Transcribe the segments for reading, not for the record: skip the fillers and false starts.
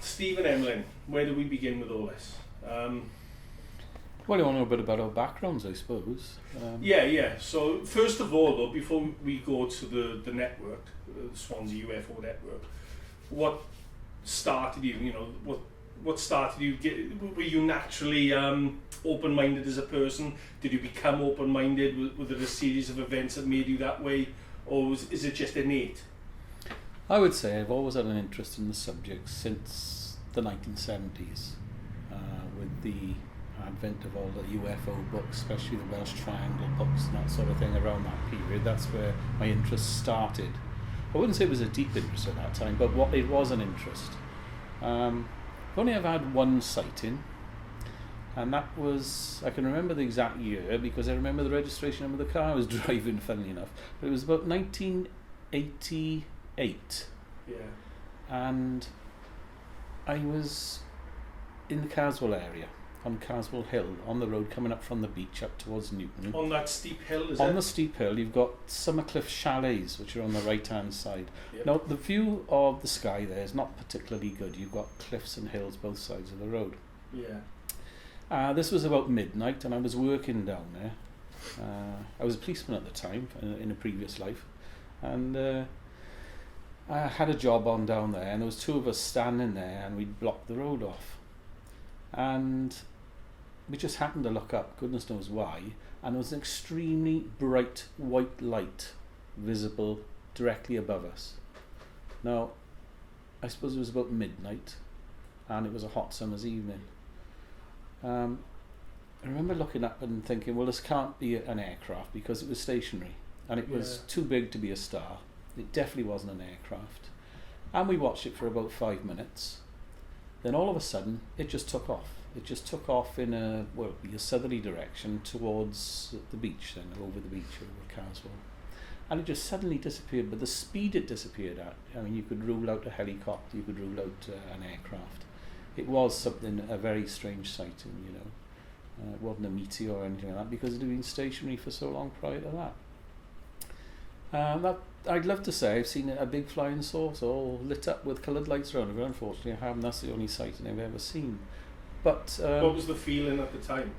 Steve and Emlyn, where do we begin with all this? Well, you want to know a bit about our backgrounds, I suppose. Yeah. So first of all, though, before we go to the network, the Swansea Ufo Network, what started you? You know, what started you? Were you naturally open-minded as a person? Did you become open-minded? Was there a series of events that made you that way, or is it just innate? I would say I've always had an interest in the subject since the 1970s, with the advent of all the UFO books, especially the Welsh Triangle books and that sort of thing around that period. That's where my interest started. I wouldn't say it was a deep interest at that time, but it was an interest. I've only ever had one sighting, and that was, I can remember the exact year because I remember the registration number of the car I was driving, funnily enough. But it was about 1988. Yeah. And I was in the Caswell area, on Caswell Hill, on the road coming up from the beach up towards Newton. On that steep hill, is it? On the steep hill, you've got Summercliffe Chalets, which are on the right-hand side. Yep. Now, the view of the sky there is not particularly good. You've got cliffs and hills both sides of the road. Yeah. This was about midnight, and I was working down there. I was a policeman at the time, in a previous life. And I had a job on down there, and there was two of us standing there, and we'd blocked the road off. And we just happened to look up, goodness knows why, and there was an extremely bright white light visible directly above us. Now, I suppose it was about midnight, and it was a hot summer's evening. I remember looking up and thinking, well, this can't be an aircraft because it was stationary, and it was too big to be a star. It definitely wasn't an aircraft. And we watched it for about 5 minutes. Then all of a sudden, it just took off. It just took off in a southerly direction towards the beach, then over the beach, over Caswell. And it just suddenly disappeared, but the speed it disappeared at, I mean, you could rule out a helicopter, you could rule out an aircraft. It was something, a very strange sighting, you know. It wasn't a meteor or anything like that, because it had been stationary for so long prior to that. I'd love to say I've seen a big flying saucer all lit up with coloured lights around it, but unfortunately I haven't. That's the only sighting I've ever seen. But what was the feeling at the time?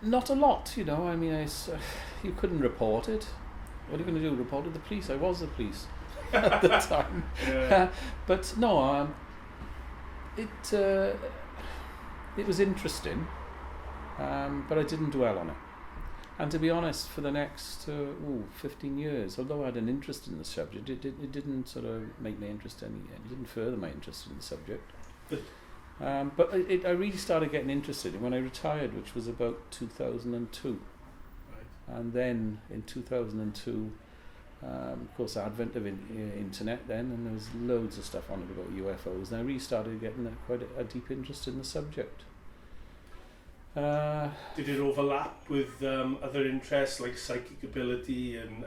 Not a lot, you know. I mean, you couldn't report it. What are you going to do? Report it to the police? I was the police at the time. Yeah. But no, it was interesting, but I didn't dwell on it. And to be honest, for the next 15 years, although I had an interest in the subject, it didn't sort of make me interested in it. It didn't further my interest in the subject. But I really started getting interested in when I retired, which was about 2002. Right. And then in 2002, of course, the advent of internet then, and there was loads of stuff on it about UFOs, and I really started getting quite a deep interest in the subject. Did it overlap with other interests like psychic ability and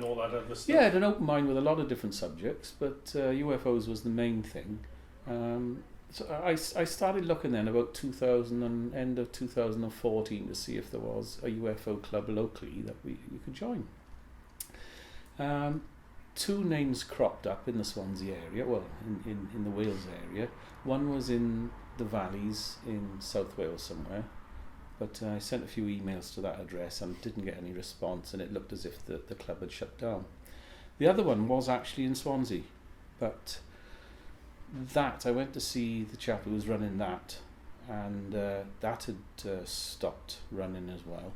all that other stuff? Yeah, I had an open mind with a lot of different subjects, but UFOs was the main thing. So I started looking then about end of 2014 to see if there was a UFO club locally that we could join. Two names cropped up in the Swansea area, well, in the Wales area. One was in the valleys in South Wales somewhere, but I sent a few emails to that address and didn't get any response, and it looked as if the club had shut down. The other one was actually in Swansea, but that I went to see the chap who was running that, and that had stopped running as well.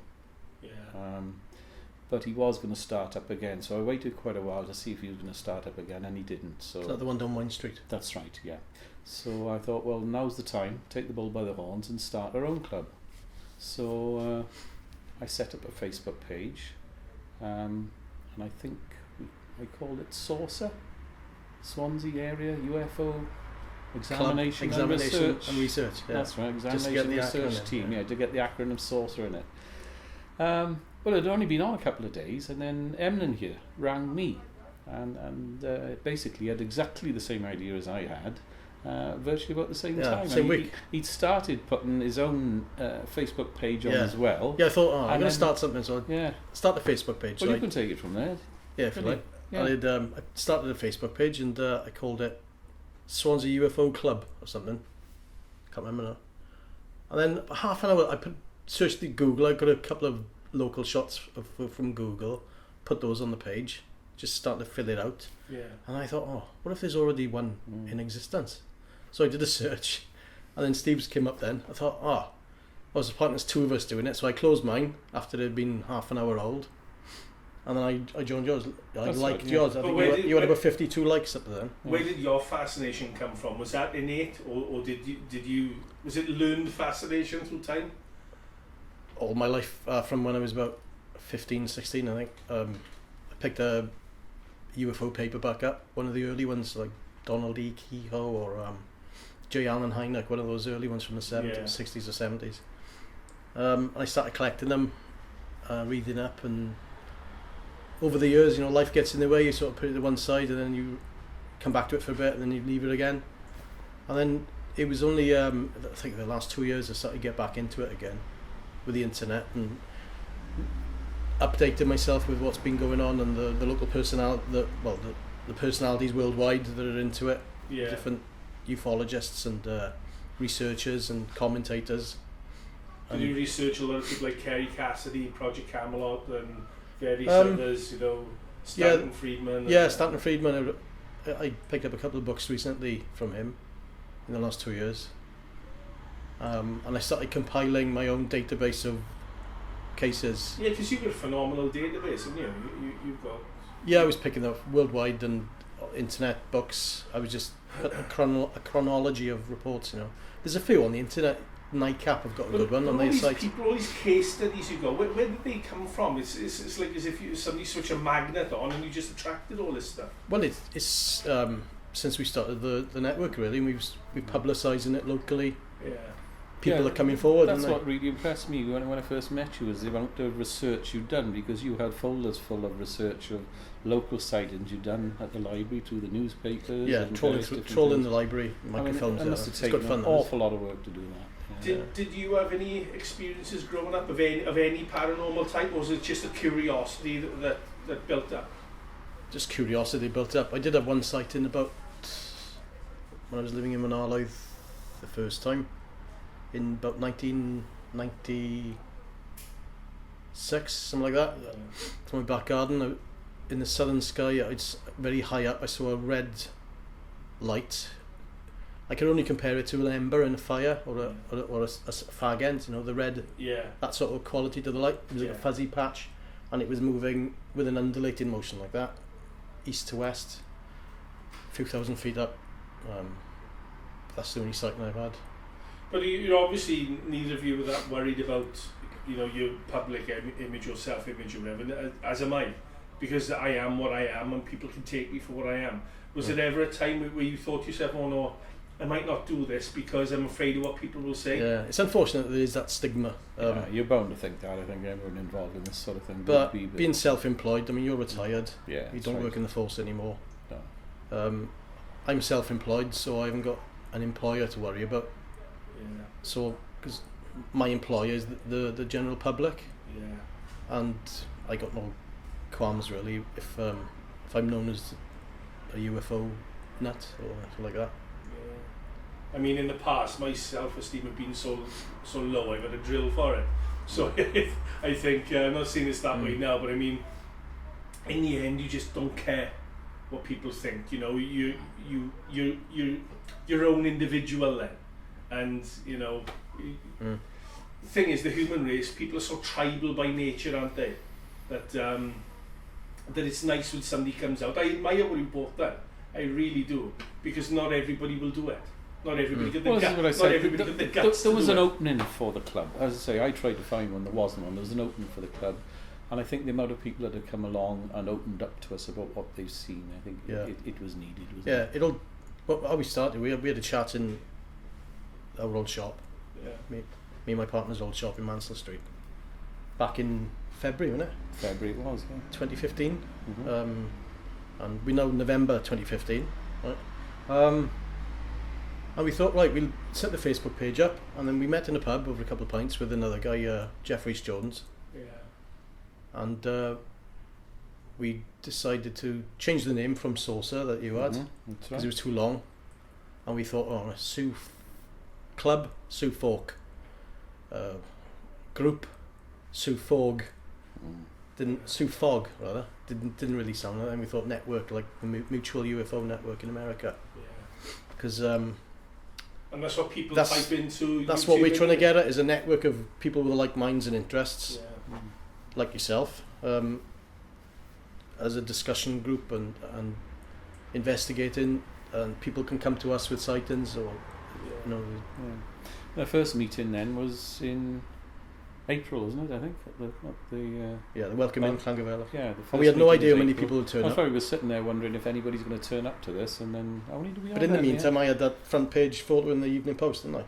Yeah. But he was going to start up again, so I waited quite a while to see if he was going to start up again, and he didn't. So is that the one down Wine Street? That's right, yeah. So I thought, well, now's the time, take the bull by the horns and start our own club. So I set up a Facebook page, and I think I called it Saucer, Swansea Area UFO Examination and Research. Yeah. That's right, Examination and Research Team, to get the acronym Saucer in it. Well, it had only been on a couple of days, and then Emlyn here rang me, and basically had exactly the same idea as I had, virtually about the same time. Same week. He'd started putting his own Facebook page on as well. Yeah, I thought, I'm going to start something, so start the Facebook page. Well, you can take it from there. Yeah, if you like. Yeah. I started a Facebook page, and I called it Swansea Ufo Club or something. Can't remember now. And then half an hour, searched the Google. I got a couple of local shots from Google, put those on the page, just started to fill it out. Yeah. And I thought, oh, what if there's already one in existence? So I did a search, and then Steve's came up then. I thought, I was apparently there's two of us doing it, so I closed mine after it had been half an hour old. And then I joined yours. I liked yours. I think you had about 52 likes up there. Where did your fascination come from? Was that innate, or did you was it learned fascination through time? All my life, from when I was about 15, 16, I think. I picked a UFO paperback up, one of the early ones, like Donald E. Kehoe or J. Allen Hynek, one of those early ones from the 70s, 60s or 70s. I started collecting them, reading up, and over the years, life gets in the way. You sort of put it to one side, and then you come back to it for a bit, and then you leave it again. And then it was only, I think, the last 2 years I started to get back into it again with the internet and updating myself with what's been going on and the local the personalities worldwide that are into it. Yeah. Different ufologists and researchers and commentators. Did you research a lot of people like Kerry Cassidy, Project Camelot, and various others, Stanton Friedman? Yeah, Stanton Friedman. I picked up a couple of books recently from him in the last 2 years. And I started compiling my own database of cases. Yeah, because you've got a phenomenal database, haven't you? You've got... Yeah, I was picking up worldwide and internet books. I was just putting a chronology of reports, There's a few on the internet. NICAP have got a good one on their site. All these case studies you got, where did they come from? It's like as if somebody switched a magnet on and you just attracted all this stuff. Well, it's since we started the network, really, and we're publicising it locally. Yeah. People are coming forward. That's what really impressed me when I first met you, was the amount of research you'd done, because you had folders full of research of local sightings you'd done at the library, through the newspapers. Yeah, trolling the library, microphones. It must have taken an awful lot of work to do that. Did you have any experiences growing up of any paranormal type, or was it just a curiosity that built up? Just curiosity built up. I did have one sighting about when I was living in Manalaw the first time, in about 1996, something like that. From my back garden, in the southern sky, it's very high up. I saw a red light. I can only compare it to an ember in a fire or a fag end, the red, that sort of quality to the light. It was like a fuzzy patch, and it was moving with an undulating motion like that, east to west, a few thousand feet up. That's the only sighting I've had. But you're obviously, neither of you were that worried about, your public image or self-image or whatever, as am I, because I am what I am and people can take me for what I am. Was there ever a time where you thought to yourself, oh no, I might not do this because I'm afraid of what people will say? Yeah, it's unfortunate that there is that stigma. You're bound to think that. I think everyone involved in this sort of thing. But being self-employed, you're retired. Yeah, you don't work in the force anymore. No. I'm self-employed, so I haven't got an employer to worry about. Yeah. So, because my employer is the general public. Yeah. And I got no qualms really if I'm known as a UFO nut or anything like that. I mean, in the past, my self-esteem had been so low, I've had a drill for it. So I think, I'm not saying it's that way now, but I mean, in the end, you just don't care what people think. You're your own individual then. And, the thing is, the human race, people are so tribal by nature, aren't they? That it's nice when somebody comes out. I admire what you both done. I really do. Because not everybody will do it. Not everybody got the guts. Not everybody got the guts. There was an opening for the club. As I say, I tried to find one, there wasn't one. There was an opening for the club. And I think the amount of people that had come along and opened up to us about what they've seen, I think it was needed. How we started, we had a chat in our old shop. Yeah. Me and my partner's old shop in Mansell Street. Back in February, wasn't it? February it was, yeah. 2015. Mm-hmm. And we know November 2015. Right? And we thought, right, we'll set the Facebook page up, and then we met in a pub over a couple of pints with another guy, Jeff Jones. Yeah. And we decided to change the name from Saucer that you had, because it was too long. and we thought, oh, a S.U.F. club, S.U.F.O.N. Group, S.U.F.O.G. Didn't S.U.F.O.G. rather didn't really sound like that. And we thought network, like the Mutual UFO Network in America, because and that's what people type into. That's YouTube, what we're trying to get at, is a network of people with like minds and interests, like yourself, as a discussion group and investigating, and people can come to us with sightings or you know. The first meeting then was in April, wasn't it? I think the welcome in Llangefell. Yeah, and we had no idea how many people would turn up. That's why we were sitting there wondering if anybody's going to turn up to this, and then how many do we have? But in the meantime, I had that front page photo in the Evening Post, didn't I?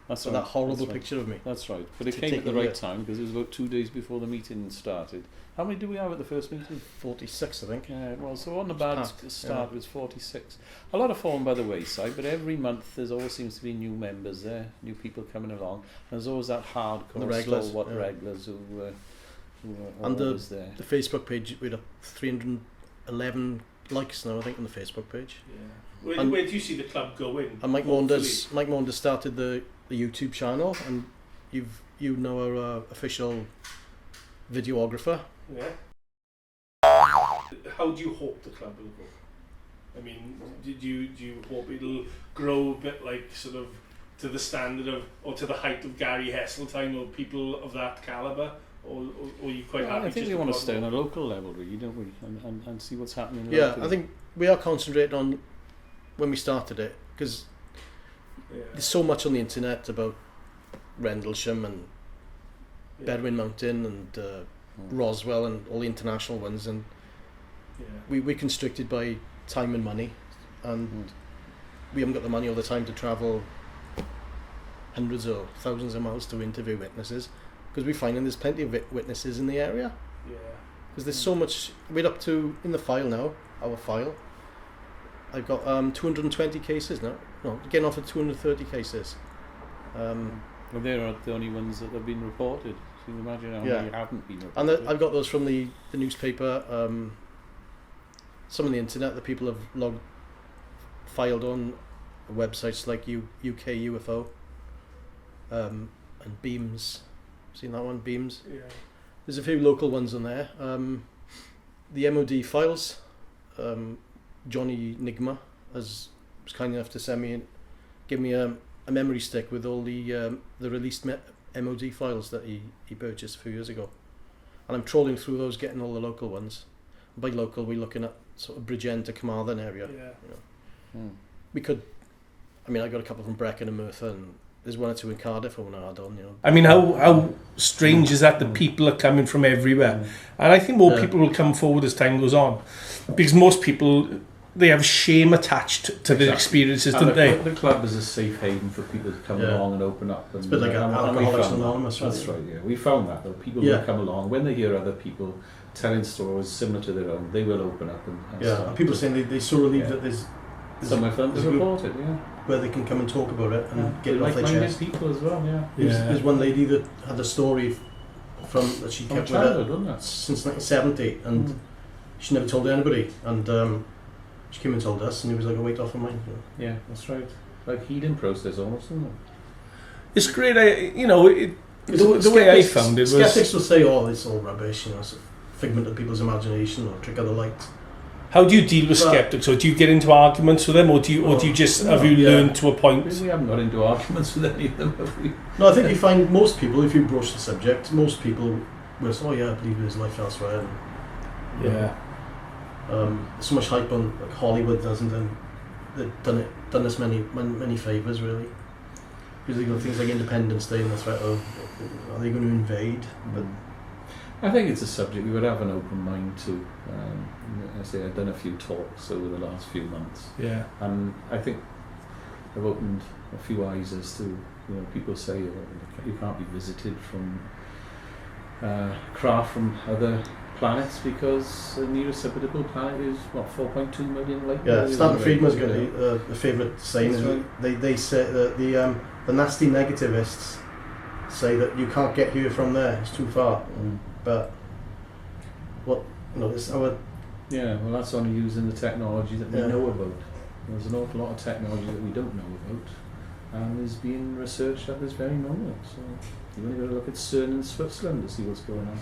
That's right. That horrible picture of me. That's right. But it came at the right time, because it was about 2 days before the meeting started. How many do we have at the first meeting? 46, I think. Yeah, well, so on a bad start, it was 46. A lot have fallen by the wayside, but every month there always seems to be new members there, new people coming along. And there's always that hardcore, stalwart regulars who are always there. The Facebook page, we had 311 likes now, I think, on the Facebook page. Yeah. Where do you see the club going? And Mike Maunders started the YouTube channel, and you know our official videographer. Yeah. How do you hope the club will go? I mean, do you hope it'll grow a bit like sort of to the standard of, or to the height of Gary Heseltine or people of that calibre, or are you quite happy? I think we want to stay on a local level, really, don't we? And see what's happening. Yeah, locally. I think we are concentrating on when we started it, because there's so much on the internet about Rendlesham and Bedwin Mountain and Roswell and all the international ones, and we're constricted by time and money, and we haven't got the money all the time to travel hundreds or thousands of miles to interview witnesses, because we're finding there's plenty of witnesses in the area. Because there's so much. We're up to, in the file now, our file, I've got 220 cases now. No, getting off at 230 cases. Well, they're the only ones that have been reported. So you can imagine how many haven't been reported. And I've got those from the newspaper, some on the internet that people have filed on websites like UK UFO, and Beams. Seen that one, Beams? Yeah. There's a few local ones on there. The MOD files, Johnny Nigma was kind enough to give me a memory stick with all the released MOD files that he purchased a few years ago, and I'm trawling through those, getting all the local ones. By local, we're looking at sort of Bridgend to Carmarthen area. We could, I mean, I got a couple from Brecon and Merthyr, and there's one or two in Cardiff I want to add on. I mean, how strange is that? The people are coming from everywhere, and I think more people will come forward as time goes on, because most people, they have shame attached to their experiences, don't they? The club is a safe haven for people to come along and open up. And, it's a bit like Alcoholics Anonymous. That's right, yeah. We found that, though. People will come along, when they hear other people telling stories similar to their own, they will open up and start. And people are saying they're so relieved that there's some of them reported, where they can come and talk about it and get it off their chest. People as well, There's one lady that had a story from that she kept with her since 1970, and she never told anybody, and she came and told us, and it was like a weight off her mind. Yeah, that's right. Like healing process almost, isn't it? It's great. The way I found it was, skeptics will say, "Oh, it's all rubbish," it's a figment of people's imagination or trick of the light. How do you deal with skeptics? Or do you get into arguments with them, or do you just have you learned to a point? We haven't got into arguments with any of them, have we? No, I think you find most people, if you broach the subject, most people will say, "Oh yeah, I believe there's life elsewhere." And, there's so much hype on, like Hollywood doesn't, and they've done us many favours really, because they've got things like Independence Day and the threat of, are they going to invade? But I think it's a subject we would have an open mind to. I say I've done a few talks over the last few months, and I think I've opened a few eyes as to, people say you can't be visited from craft from other planets because the nearest habitable planet is 4.2 million light years. Stanton Friedman's got a favourite saying. Right. They say that the nasty negativists say that you can't get here from there; it's too far. But it's our well, that's only using the technology that we know about. There's an awful lot of technology that we don't know about, and is being researched at this very moment. So you've only got to look at CERN in Switzerland to see what's going on.